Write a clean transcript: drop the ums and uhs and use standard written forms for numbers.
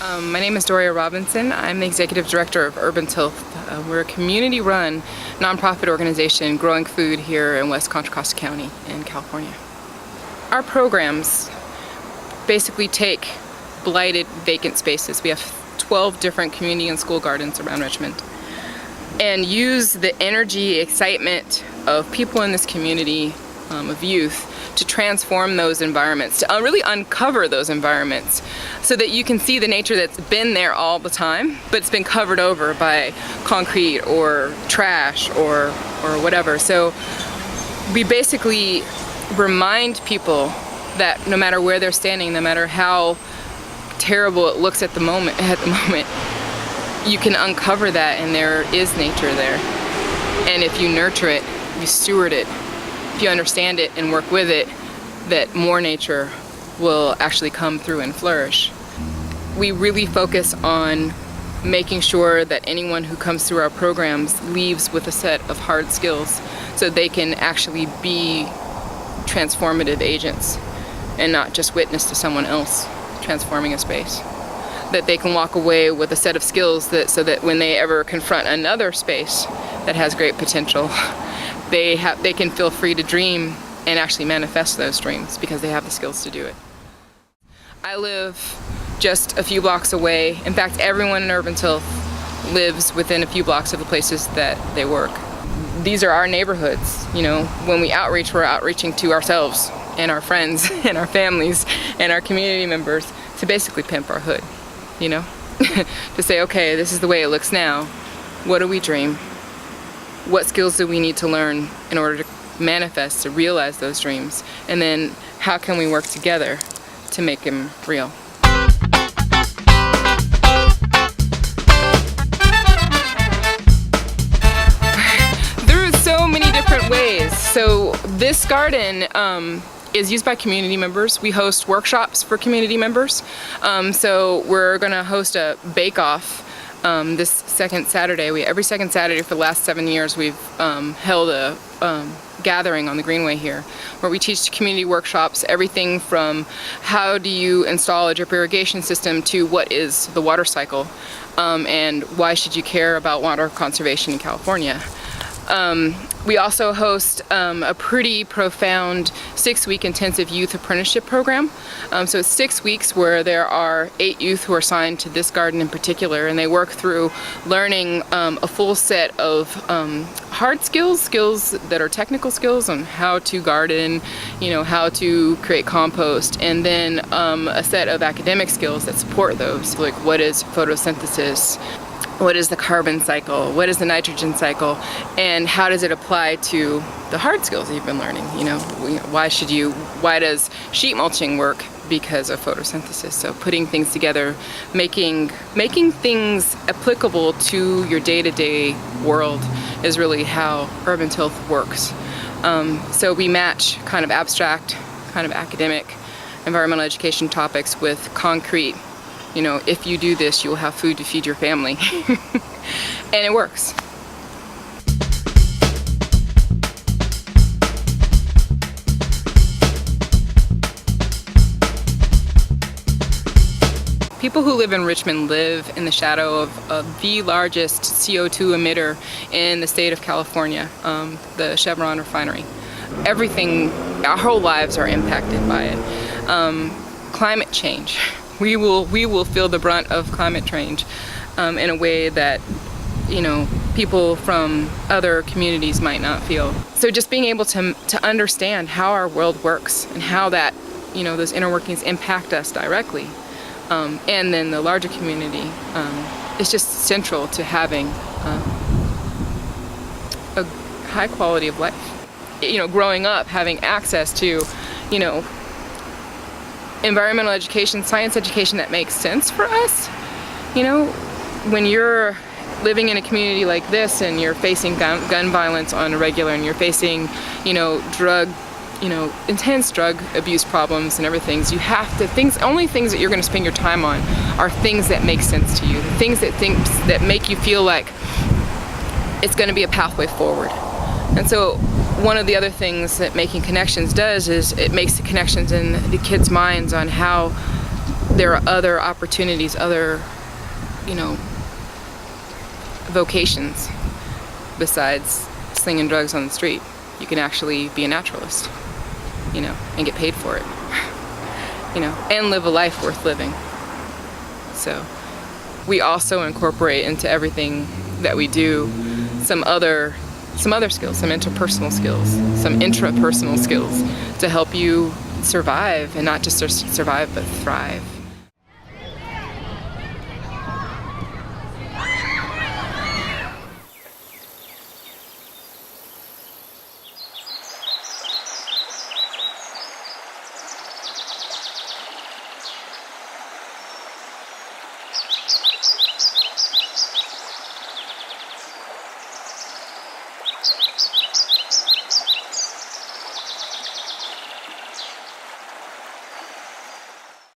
My name is Doria Robinson. I'm the Executive Director of Urban Tilth. We're a community-run nonprofit organization growing food here in West Contra Costa County in California. Our programs basically take blighted, vacant spaces. We have 12 different community and school gardens around Richmond, and use the energy, excitement of people in this community, of youth, to transform those environments, to really uncover those environments so that you can see the nature that's been there all the time, but it's been covered over by concrete or trash or whatever. So we basically remind people that no matter where they're standing, no matter how terrible it looks at the moment, you can uncover that, and there is nature there. And if you nurture it, you steward it, if you understand it and work with it, that more nature will actually come through and flourish. We really focus on making sure that anyone who comes through our programs leaves with a set of hard skills so they can actually be transformative agents and not just witness to someone else transforming a space. That they can walk away with a set of skills so that when they ever confront another space that has great potential, they can feel free to dream and actually manifest those dreams because they have the skills to do it. I live just a few blocks away. In fact, everyone in Urban Tilth lives within a few blocks of the places that they work. These are our neighborhoods. You know, when we outreach, we're outreaching to ourselves and our friends and our families and our community members to basically pimp our hood, you know? To say, okay, this is the way it looks now. What do we dream? What skills do we need to learn in order to manifest, to realize those dreams? And then how can we work together to make them real? There are so many different ways. So this garden is used by community members. We host workshops for community members. So we're gonna host a bake-off this second Saturday. Every second Saturday for the last 7 years we've held a gathering on the Greenway here where we teach community workshops, everything from how do you install a drip irrigation system to what is the water cycle, and why should you care about water conservation in California. We also host a pretty profound 6-week intensive youth apprenticeship program. So it's 6 weeks where there are 8 youth who are assigned to this garden in particular, and they work through learning a full set of hard skills that are technical skills on how to garden, you know, how to create compost, and then a set of academic skills that support those, like what is photosynthesis, what is the carbon cycle, what is the nitrogen cycle, and how does it apply to the hard skills that you've been learning. You know, why does sheet mulching work? Because of photosynthesis. So putting things together, making things applicable to your day-to-day world is really how Urban Tilth works. So we match kind of abstract, kind of academic environmental education topics with concrete. You know, if you do this, you will have food to feed your family. And it works. People who live in Richmond live in the shadow of the largest CO2 emitter in the state of California, the Chevron refinery. Everything, our whole lives are impacted by it. Climate change. We will feel the brunt of climate change in a way that, you know, people from other communities might not feel. So just being able to understand how our world works and how that, you know, those inner workings impact us directly, and then the larger community, is just central to having a high quality of life. You know, growing up, having access to, you know, environmental education, science education that makes sense for us. You know, when you're living in a community like this and you're facing gun violence on a regular, and you're facing, you know, intense drug abuse problems and everything, you have to, only things that you're going to spend your time on are things that make sense to you, things that make you feel like it's going to be a pathway forward. And so one of the other things that Making Connections does is it makes the connections in the kids' minds on how there are other opportunities, other, vocations besides slinging drugs on the street. You can actually be a naturalist, and get paid for it, and live a life worth living. So we also incorporate into everything that we do some other skills, some interpersonal skills, some intrapersonal skills to help you survive, and not just survive but thrive.